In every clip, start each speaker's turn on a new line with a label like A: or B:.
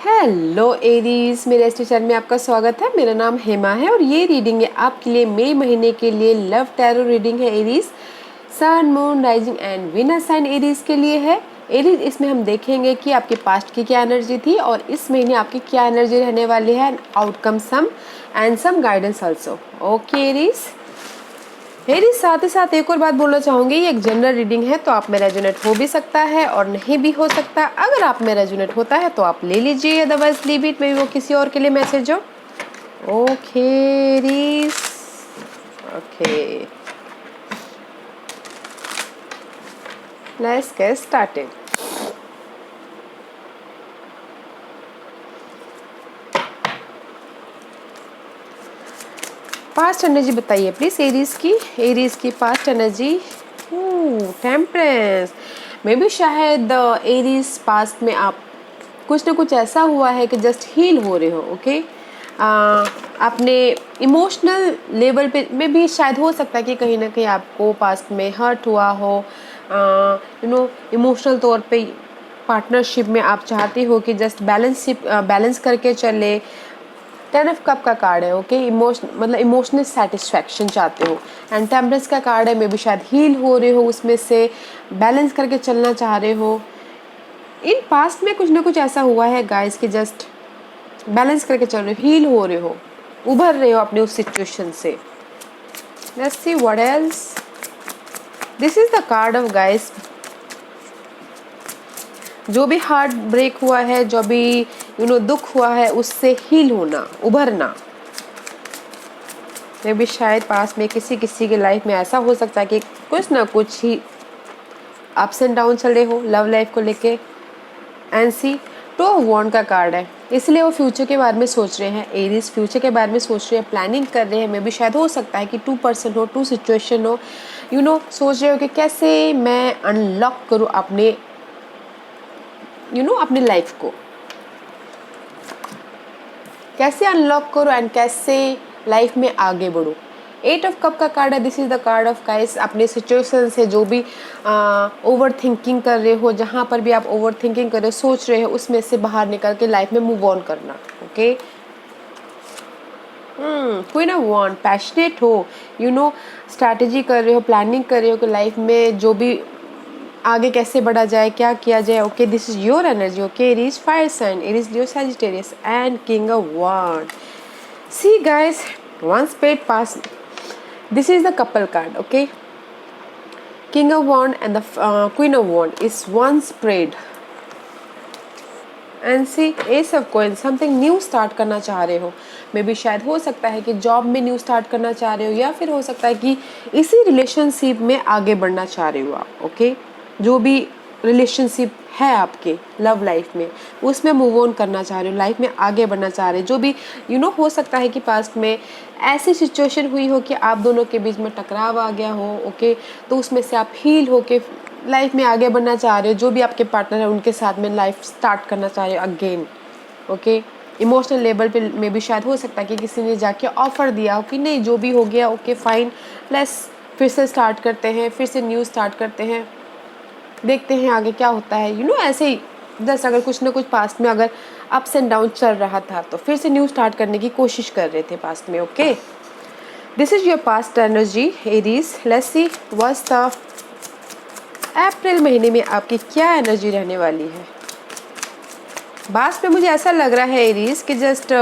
A: Hello Aries, मेरे इस channel में आपका स्वागत है। मेरा नाम हेमा है और ये रीडिंग है आपके लिए मई महीने के लिए लव टैरो रीडिंग है Aries. Sun, moon, rising and winner sign Aries के लिए है। एरीज, इसमें हम देखेंगे कि आपके पास्ट की क्या एनर्जी थी और इस महीने आपकी क्या एनर्जी रहने वाली है, outcome some and some guidance also. Okay Aries, मेरी साथ ही साथ एक और बात बोलना चाहूँगी, ये एक जनरल रीडिंग है तो आप में रेजोनेट हो भी सकता है और नहीं भी हो सकता। अगर आप में रेजोनेट होता है तो आप ले लीजिए, otherwise leave it, maybe वो किसी और के लिए मैसेज हो। Okay Aries, okay, let's get started. Past energy बताइए प्लीज एरीज की past energy. Temperance, maybe शायद एरीज पास्ट में आप कुछ ना कुछ ऐसा हुआ है कि जस्ट हील हो रहे हो। ओके, अपने इमोशनल लेवल पे में भी शायद हो सकता है कि कहीं ना कहीं आपको पास्ट में हर्ट हुआ हो। इमोशनल तौर पे पार्टनरशिप में आप चाहते हो कि जस्ट बैलेंस करके चले। 10 ऑफ कप का कार्ड है। ओके, इमोशनल सेटिस्फैक्शन चाहते हो। एंड टेम्परेंस का कार्ड है, मे बी शायद हील हो रहे हो, उसमें से बैलेंस करके चलना चाह रहे हो। इन पास्ट में कुछ ना कुछ ऐसा हुआ है गाइस कि जस्ट बैलेंस करके चल रहे हो, हील हो रहे हो, उभर रहे हो अपने उस सिचुएशन से। Let's see what else. This is the card of guys, जो भी हार्ट ब्रेक हुआ है, जो भी दुख हुआ है, उससे हील होना, उभरना। मे भी शायद पास में किसी किसी के लाइफ में ऐसा हो सकता है कि कुछ ना कुछ ही अप्स एंड डाउन चल रहे हो लव लाइफ को लेके। एंड सी, टू ऑफ वॉन्ड का कार्ड है, इसलिए वो फ्यूचर के बारे में सोच रहे हैं। एरीज फ्यूचर के बारे में सोच रहे हैं, प्लानिंग कर रहे हैं। मे भी शायद हो सकता है कि 2 पर्सन हो, 2 सिचुएशन हो। सोच रहे हो कि कैसे मैं अनलॉक करूँ अपने अपनी लाइफ को, कैसे अनलॉक करो एंड कैसे लाइफ में आगे बढ़ो। 8 ऑफ कप का कार्ड है, this is the card of guys. अपने सिचुएशन से जो भी ओवर थिंकिंग कर रहे हो, जहाँ पर भी आप ओवर थिंकिंग कर रहे हो, सोच रहे हो, उसमें से बाहर निकल के लाइफ में मूव ऑन करना। Okay, queen of wand, passionate हो, स्ट्रैटेजी कर रहे हो, प्लानिंग कर रहे हो कि लाइफ में जो भी आगे कैसे बढ़ा जाए, क्या किया जाए। Okay, this is your energy. Okay, Aries fire sign, Aries Leo Sagittarius and king of wand. See guys, once paid pass, this is the couple card. Okay, king of wand and the queen of wand is once prayed. And see, ace of coin, something new start करना चाह रहे हो। May be शायद हो सकता है कि job में न्यू स्टार्ट करना चाह रहे हो, या फिर हो सकता है कि इसी रिलेशनशिप में आगे बढ़ना चाह रहे हो आप। ओके, जो भी रिलेशनशिप है आपके लव लाइफ में, उसमें मूव ऑन करना चाह रहे हो, लाइफ में आगे बढ़ना चाह रहे हो। जो भी हो सकता है कि पास्ट में ऐसी सिचुएशन हुई हो कि आप दोनों के बीच में टकराव आ गया हो। ओके, तो उसमें से आप हील हो के लाइफ में आगे बढ़ना चाह रहे हो। जो भी आपके पार्टनर है उनके साथ में लाइफ स्टार्ट करना चाह रहे हो अगेन। ओके, इमोशनल लेवल पे में भी शायद हो सकता है कि किसी ने जाके ऑफर दिया हो कि नहीं, जो भी हो गया ओके फाइन, लेट्स फिर से स्टार्ट करते हैं, फिर से न्यू स्टार्ट करते हैं, देखते हैं आगे क्या होता है। ऐसे ही जैसे अगर कुछ ना कुछ पास्ट में अगर अप्स एंड डाउन चल रहा था तो फिर से न्यू स्टार्ट करने की कोशिश कर रहे थे पास्ट में। Okay, this is your past energy Aries. Let's see what's the April महीने में आपकी क्या एनर्जी रहने वाली है। पास्ट में मुझे ऐसा लग रहा है एरीज कि जस्ट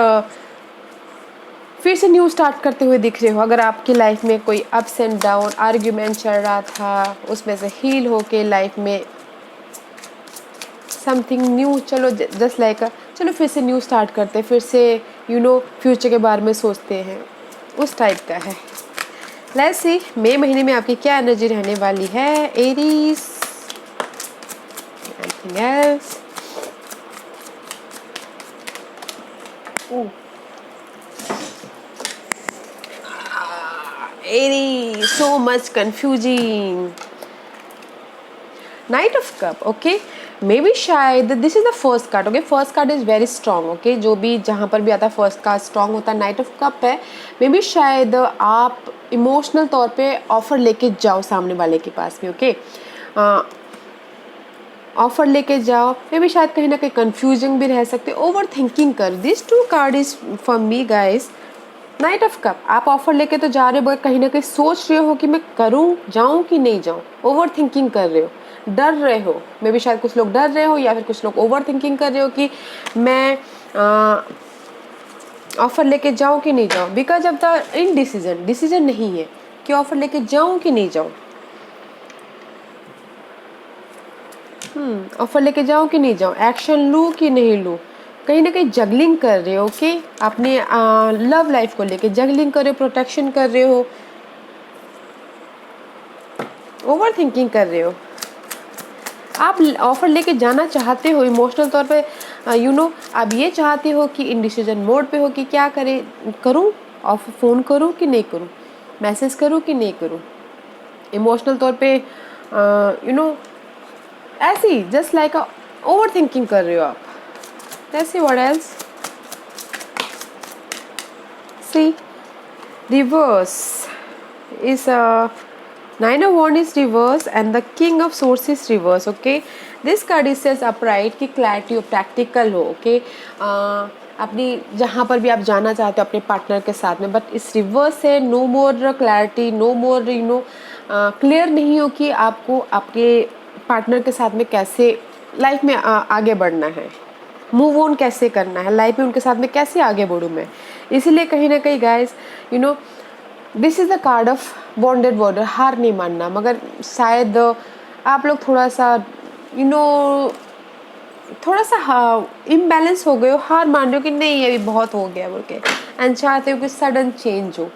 A: फिर से न्यू स्टार्ट करते हुए दिख रहे हो। अगर आपकी लाइफ में कोई अप्स एंड डाउन आर्ग्यूमेंट चल रहा था, उसमें से हील होके लाइफ में समथिंग न्यू, चलो जस्ट लाइक चलो फिर से न्यू स्टार्ट करते हैं, फिर से फ्यूचर के बारे में सोचते हैं, उस टाइप का है। लेट्स सी मई महीने में आपकी क्या एनर्जी रहने वाली है Aries. Anything else? Aries, so much confusing. Knight of Cup. Okay, maybe शायद this is the first card. Okay, first card is very strong. Okay, जो भी जहाँ पर भी आता है फर्स्ट कार्ड स्ट्रॉन्ग होता है। Knight of Cup है, मे बी शायद आप इमोशनल तौर पे ऑफर लेके जाओ सामने वाले के पास में। ओके, ऑफर लेके जाओ, मे भी शायद कहीं ना कहीं कंफ्यूजिंग भी रह सकते, ओवर थिंकिंग कर। This two card is for me guys knight of cup. आप ऑफर लेके तो जा रहे हो बट कहीं ना कहीं सोच रहे हो कि मैं करूं, जाऊं कि नहीं जाऊं, ओवर थिंकिंग कर रहे हो, डर रहे हो, मे भी शायद कुछ लोग डर रहे हो या फिर कुछ लोग ओवर थिंकिंग कर रहे हो कि मैं ऑफर लेके जाऊं कि नहीं जाऊं, because of the indecision, decision नहीं है कि ऑफर लेके जाऊं कि नहीं जाऊं। ऑफर लेके जाऊं कि नहीं जाऊं, एक्शन लूं कि नहीं लूं, कहीं ना कहीं जगलिंग कर रहे हो। ओके, अपने लव लाइफ को लेके जगलिंग कर रहे हो, प्रोटेक्शन कर रहे हो, ओवर थिंकिंग कर रहे हो। आप ऑफर लेके जाना चाहते हो इमोशनल तौर पे, आप ये चाहते हो कि इंडिसीजन मोड पे हो कि क्या करूं, ऑफर फ़ोन करूं कि नहीं करूं, मैसेज करूं कि नहीं करूं, इमोशनल तौर पे ऐसी जस्ट लाइक ओवर थिंकिंग कर रहे हो आप। Let's see what else. See, reverse is Nine of Wands is reverse and the King of Swords is reverse. Okay, this card is says upright कि clarity हो, practical हो. Okay, अपनी जहाँ पर भी आप जाना चाहते हो अपने पार्टनर के साथ में, बट इस रिवर्स से no more clarity, no more clear नहीं हो कि आपको आपके पार्टनर के साथ में कैसे लाइफ में आगे बढ़ना है, मूव ऑन कैसे करना है, लाइफ में उनके साथ में कैसे आगे बढ़ूँ मैं। इसीलिए कहीं ना कहीं guys this is the card of bonded border, हार नहीं मानना। मगर शायद आप लोग थोड़ा सा थोड़ा सा इम्बैलेंस हो गए हो, हार मान रहे हो कि नहीं अभी बहुत हो गया बोल के, एंड चाहते हो कि सडन चेंज हो।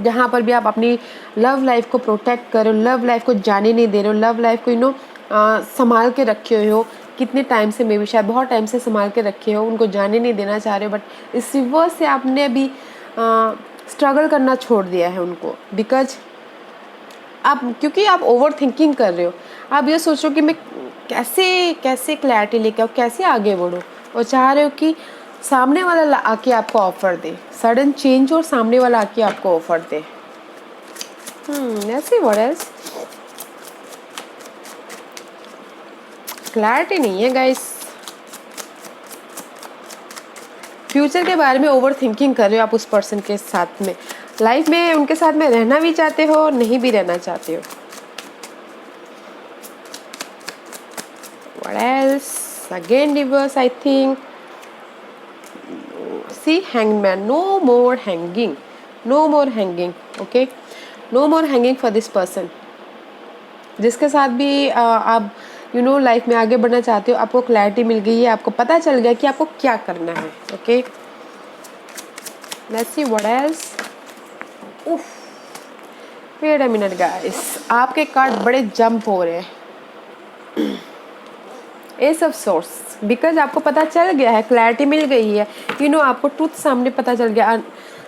A: जहाँ पर भी आप अपनी लव लाइफ को प्रोटेक्ट करो, लव लाइफ को जाने नहीं दे रहे हो, लव लाइफ को संभाल के रखे हुए हो कितने टाइम से, मे भी शायद बहुत टाइम से संभाल के रखे हो, उनको जाने नहीं देना चाह रहे हो, बट इस रिवर्स से आपने अभी स्ट्रगल करना छोड़ दिया है उनको, बिकॉज क्योंकि आप ओवर थिंकिंग कर रहे हो। आप ये सोच रहे हो कि मैं कैसे क्लैरिटी लेके आऊँ, कैसे आगे बढ़ूँ, और चाह रहे हो कि सामने वाला आके आपको ऑफर दे, सडन चेंज, और सामने वाला आके आपको ऑफर दे। ऐसे व्हाट एल्स, क्लैरिटी नहीं है गाइस। फ्यूचर के बारे में ओवर थिंकिंग कर रहे हो आप उस पर्सन के साथ में, लाइफ में उनके साथ में रहना भी चाहते हो, नहीं भी रहना चाहते हो। What else? Again reverse, I think. See, hangman. No more hanging. No more hanging. Okay. No more hanging for this person. जिसके साथ भी आप लाइफ में आगे बढ़ना चाहते हो, आपको क्लैरिटी मिल गई है, आपको पता चल गया कि आपको क्या करना है। Okay, let's see what else. Wait a minute guys, आपके कार्ड बड़े जंप हो रहे हैं। एस ऑफ सोर्स, बिकॉज आपको पता चल गया है, क्लैरिटी मिल गई है, आपको ट्रूथ सामने पता चल गया।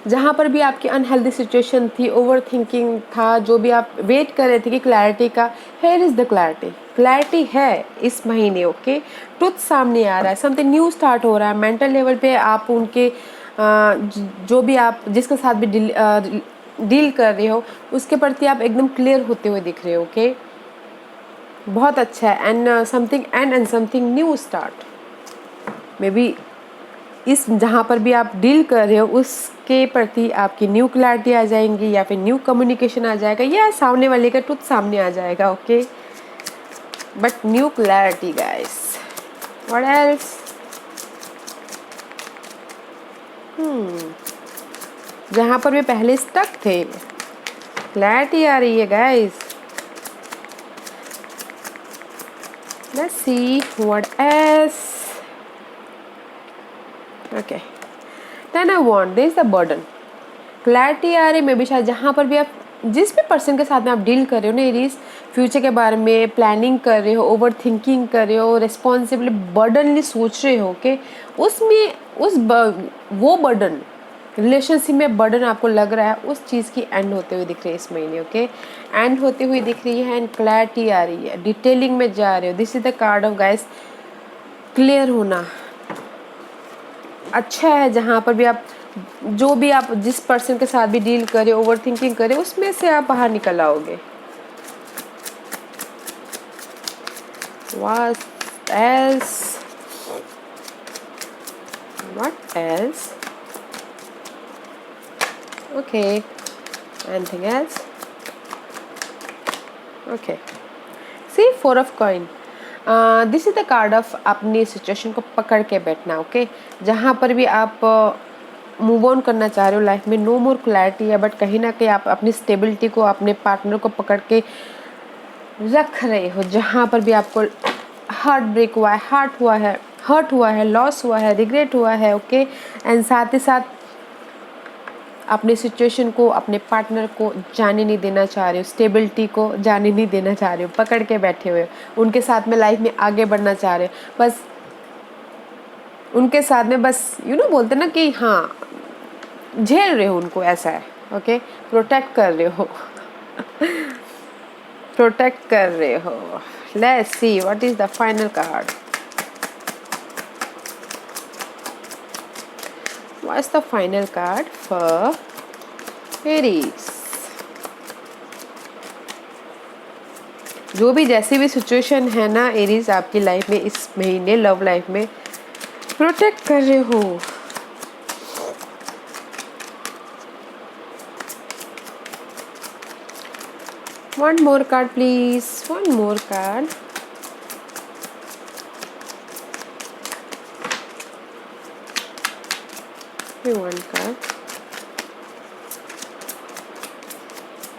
A: जहाँ पर भी आपकी अनहेल्दी सिचुएशन थी, ओवर थिंकिंग था, जो भी आप वेट कर रहे थे कि क्लैरिटी का, here is the clarity. Clarity है इस महीने। ओके, ट्रुथ सामने आ रहा है, समथिंग न्यू स्टार्ट हो रहा है। मेंटल लेवल पे आप उनके जो भी आप जिसके साथ भी डील कर रहे हो उसके प्रति आप एकदम क्लियर होते हुए दिख रहे हो। ओके, बहुत अच्छा है। And something and something new start, may be इस जहाँ पर भी आप डील कर रहे हो उसके प्रति आपकी न्यू क्लैरिटी आ जाएंगी, या फिर न्यू कम्युनिकेशन आ जाएगा, या सामने वाले का ट्रुथ सामने आ जाएगा। Okay, but new clarity guys. What else? जहाँ पर भी पहले स्टक थे, क्लैरिटी आ रही है guys. Let's see what else. Okay, then I want this the burden. Clarity आ रही, मे भी शायद जहाँ पर भी आप जिस भी पर्सन के साथ में आप डील कर रहे हो ना, इस फ्यूचर के बारे में प्लानिंग कर रहे हो, ओवर थिंकिंग कर रहे हो, रिस्पॉन्सिबली बर्डनली सोच रहे हो। कि उसमें वो बर्डन, रिलेशनशिप में बर्डन आपको लग रहा है, उस चीज़ की एंड होते हुए दिख रही है इस महीने। ओके, एंड होते हुए दिख रही है, एंड क्लैरिटी आ रही है, डिटेलिंग में जा रहे हो। This is the card of guys, clear होना। अच्छा है, जहाँ पर भी आप जो भी आप जिस पर्सन के साथ भी डील करें, ओवर थिंकिंग करें, उसमें से आप बाहर निकल आओगे। वाह, else? What else? Okay, anything else? Okay, see, 4 of coin. This is the card of अपनी सिचुएशन को पकड़ के बैठना. ओके, जहाँ पर भी आप मूव ऑन करना चाह रहे हो लाइफ में, नो मोर क्लैरिटी है, बट कहीं ना कहीं आप अपनी स्टेबिलिटी को, अपने पार्टनर को पकड़ के रख रहे हो. जहाँ पर भी आपको हार्ट ब्रेक हुआ है, हर्ट हुआ है, लॉस हुआ है, रिग्रेट हुआ है. ओके, एंड साथ ही साथ अपने सिचुएशन को, अपने पार्टनर को जाने नहीं देना चाह रहे हो, स्टेबिलिटी को जाने नहीं देना चाह रहे हो, पकड़ के बैठे हुए हो. उनके साथ में लाइफ में आगे बढ़ना चाह रहे हो, बस उनके साथ में, बस बोलते ना कि हाँ, झेल रहे हो उनको, ऐसा है. ओके, प्रोटेक्ट कर रहे हो. प्रोटेक्ट कर रहे हो. Let's see what is the final card. What's the final card for Aries? जो भी जैसी भी सिचुएशन है ना एरीज आपकी लाइफ में इस महीने, लव लाइफ में प्रोटेक्ट कर रहे हो. One more card please. One more card. One card.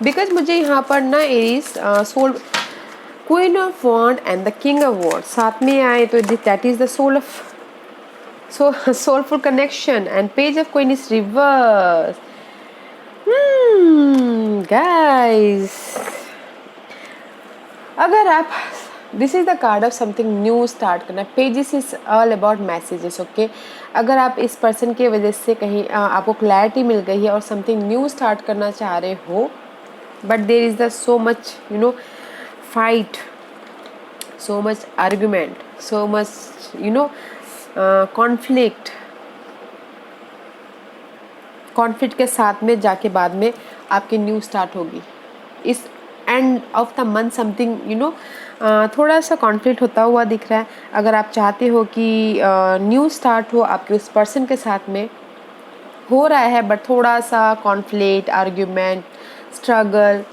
A: Because मुझे यहाँ पर ना Aries soul, queen of wand and the king of wand साथ में आए, तो that is the soul of soulful connection. And page of queen is reverse. Guys, अगर आप, this is the card of something new start करना. Pages is all about messages. Okay, अगर आप इस पर्सन की वजह से कहीं आपको क्लैरिटी मिल गई है और समथिंग न्यू स्टार्ट करना चाह रहे हो, but there is the so much fight, so much argument, so much conflict के साथ में जाके बाद में आपकी न्यू स्टार्ट होगी. इस end of the month something थोड़ा सा कॉन्फ्लिक्ट होता हुआ दिख रहा है. अगर आप चाहते हो कि न्यू स्टार्ट हो आपके उस पर्सन के साथ में, हो रहा है बट थोड़ा सा कॉन्फ्लिक्ट, आर्ग्यूमेंट, स्ट्रगल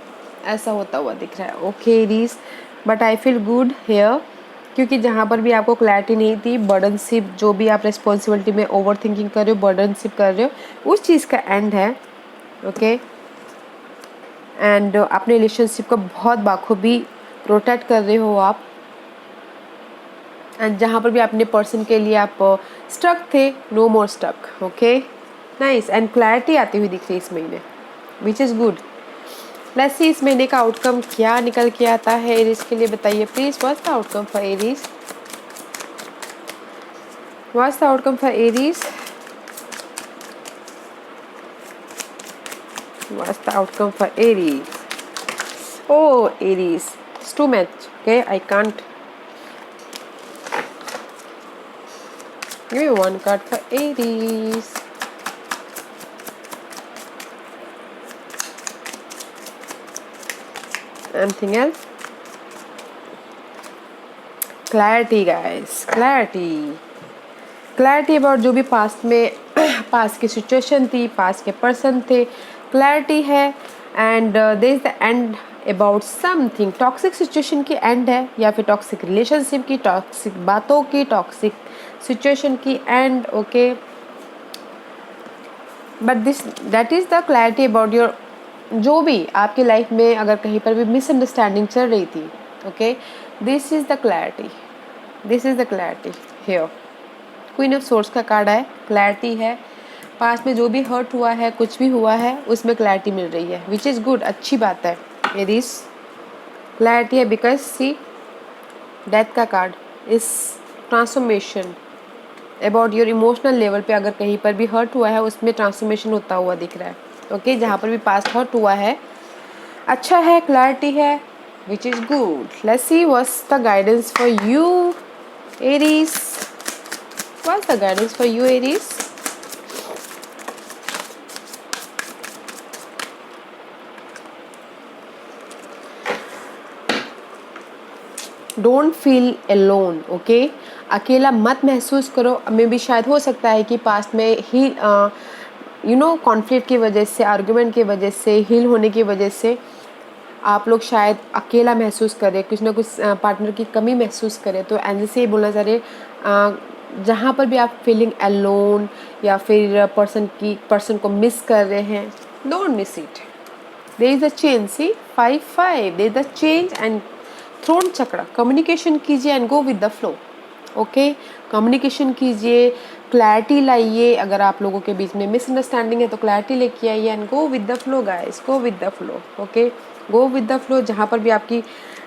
A: ऐसा होता हुआ दिख रहा है. Okay Aries, but I feel good here, क्योंकि जहाँ पर भी आपको क्लैरिटी नहीं थी, बर्डनशिप, जो भी आप रिस्पॉन्सिबिलिटी में ओवर थिंकिंग कर रहे हो, बर्डनशिप कर रहे हो, उस चीज़ का एंड है. ओके, एंड अपने रिलेशनशिप को बहुत बाखूबी प्रोटेक्ट कर रहे हो आप. एंड जहाँ पर भी अपने पर्सन के लिए आप स्टक थे, no more stuck. Okay, nice. And clarity आती हुई दिख रही है इस महीने, which is good. Let's see इस महीने का आउटकम क्या निकल के आता है एरीज के लिए. बताइए please, what's the outcome for Aries. What's the outcome for Aries. What's the outcome for Aries? Oh, Aries, it's too much. Okay, I can't. Give me one card for Aries. Anything else? Clarity, guys. Clarity about जो भी past में past की situation थी, past के person थे. Clarity है. And there is the end about something. Toxic situation की end है, या फिर टॉक्सिक रिलेशनशिप की, टॉक्सिक बातों की, टॉक्सिक सिचुएशन की end. Okay, but that is the clarity about your, जो भी आपकी लाइफ में अगर कहीं पर भी मिसअंडरस्टैंडिंग चल रही थी. Okay, this is the clarity here. Queen of source का कार्ड है. क्लैरिटी है. पास्ट में जो भी हर्ट हुआ है, कुछ भी हुआ है, उसमें क्लैरिटी मिल रही है, विच इज़ गुड. अच्छी बात है. एरीज, क्लैरिटी है बिकॉज सी डेथ का कार्ड इस transformation about your emotional level पे. अगर कहीं पर भी हर्ट हुआ है, उसमें ट्रांसफॉर्मेशन होता हुआ दिख रहा है. ओके, जहाँ पर भी पास्ट हर्ट हुआ है, अच्छा है, क्लैरिटी है, which is good. Let's see what's the guidance for you Aries. What's the guidance for you Aries. Don't feel alone, okay. अकेला मत महसूस करो। मे भी शायद हो सकता है कि पास्ट में ही कॉन्फ्लिक्ट की वजह से, आर्गुमेंट की वजह से, हील होने की वजह से आप लोग शायद अकेला महसूस करें, कुछ ना कुछ पार्टनर की कमी महसूस करें। तो ऐसे से ही बोलना चाह रहे, जहाँ पर भी आप फीलिंग अलोन या फिर पर्सन को मिस कर रहे हैं, don't miss it. There is a change, see 5-5, there is a change and throne chakra. Communication कीजिए and go with the flow, okay. Communication कीजिए, क्लैरिटी लाइए। अगर आप लोगों के बीच में मिसअंडरस्टैंडिंग है तो क्लैरिटी लेके आइए and go with the flow guys, go with the flow, okay. Go with the flow. जहाँ पर भी आपकी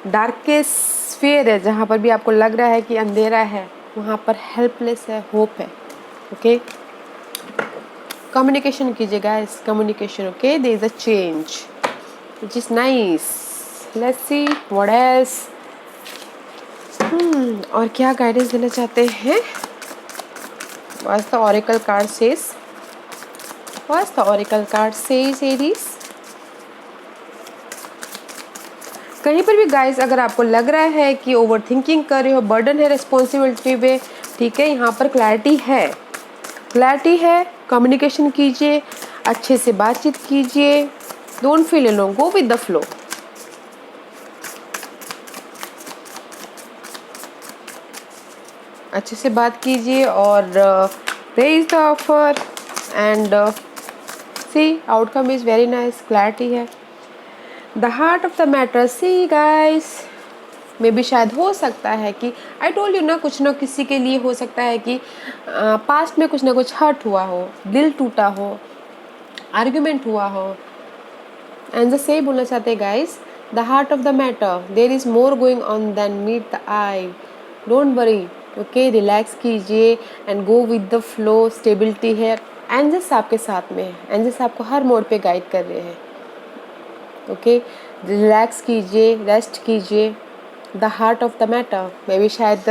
A: डार्केस्ट स्फीयर है, जहाँ पर भी आपको लग रहा है कि अंधेरा है, वहाँ पर हेल्पलेस है, होप है, ओके। कम्युनिकेशन कीजिए guys, communication, okay. There is a change which is nice. Let's see what else. और क्या गाइडेंस देना चाहते हैं? What's the oracle card says? What's the oracle card says, Aries? कहीं पर भी गाइस अगर आपको लग रहा है कि ओवर थिंकिंग कर रहे हो, बर्डन है रिस्पॉन्सिबिलिटी पे, ठीक है, यहाँ पर क्लैरिटी है, क्लैरिटी है। कम्युनिकेशन कीजिए, अच्छे से बातचीत कीजिए, don't feel alone, go with the flow. अच्छे से बात कीजिए और raise the offer and see outcome is very nice, clarity है। The heart of the matter, see guys, मे भी शायद हो सकता है कि आई टोल्ड यू ना, कुछ ना किसी के लिए हो सकता है कि पास्ट में कुछ ना कुछ हर्ट हुआ हो, दिल टूटा हो, आर्ग्यूमेंट हुआ हो। एंड जस्ट यही बोलना चाहते हैं guys, the heart of the matter, there is more going on than meet the eye, don't worry, okay. Relax कीजिए and go with the flow. Stability है, एंजल्स आपके साथ में है, एंजल्स आपको हर मोड पे गाइड कर रहे हैं, ओके। रिलैक्स कीजिए, रेस्ट कीजिए। The heart of the matter, may be शायद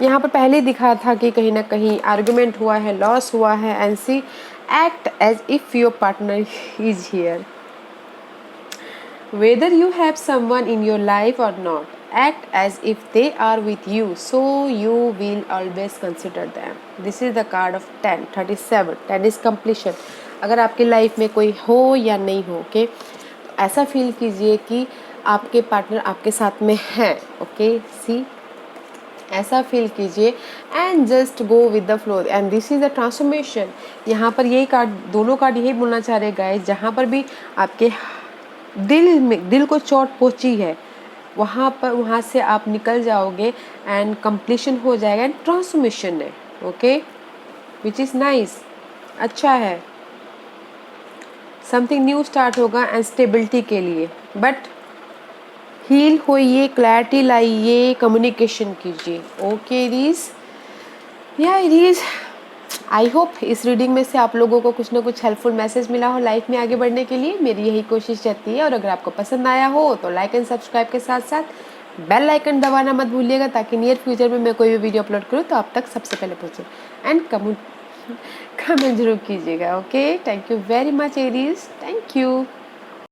A: यहाँ पर पहले ही दिखा था कि कहीं ना कहीं आर्गुमेंट हुआ है, लॉस हुआ है। And see act as if your partner is here, whether you have someone in your life or not, act as if they are with you, so you will always consider them. This is the card of 10, 37, 10 is completion. अगर आपकी life में कोई हो या नहीं हो, okay, ऐसा feel कीजिए कि आपके पार्टनर आपके साथ में है, ओके। सी ऐसा फील कीजिए and just go with the flow and this is the transformation. यहाँ पर यही कार्ड, दोनों कार्ड यही बोलना चाह रहे हैं गाइस, जहाँ पर भी आपके दिल को चोट पहुंची है, वहाँ से आप निकल जाओगे एंड कंप्लीशन हो जाएगा एंड ट्रांसफॉर्मेशन है, ओके, विच इज़ नाइस, अच्छा है। समथिंग न्यू स्टार्ट होगा एंड स्टेबिलिटी के लिए, बट हील होइए, क्लैरिटी लाइए, कम्युनिकेशन कीजिए, ओके एरीज। या एरीज, आई होप इस रीडिंग में से आप लोगों को कुछ ना कुछ हेल्पफुल मैसेज मिला हो लाइफ में आगे बढ़ने के लिए। मेरी यही कोशिश रहती है। और अगर आपको पसंद आया हो तो लाइक एंड सब्सक्राइब के साथ साथ बेल आइकन दबाना मत भूलिएगा, ताकि नियर फ्यूचर में मैं कोई भी वीडियो अपलोड करूँ तो आप तक सबसे पहले पहुँचे। एंड कमेंट जरूर कीजिएगा, okay. Thank you very much Aries, thank you.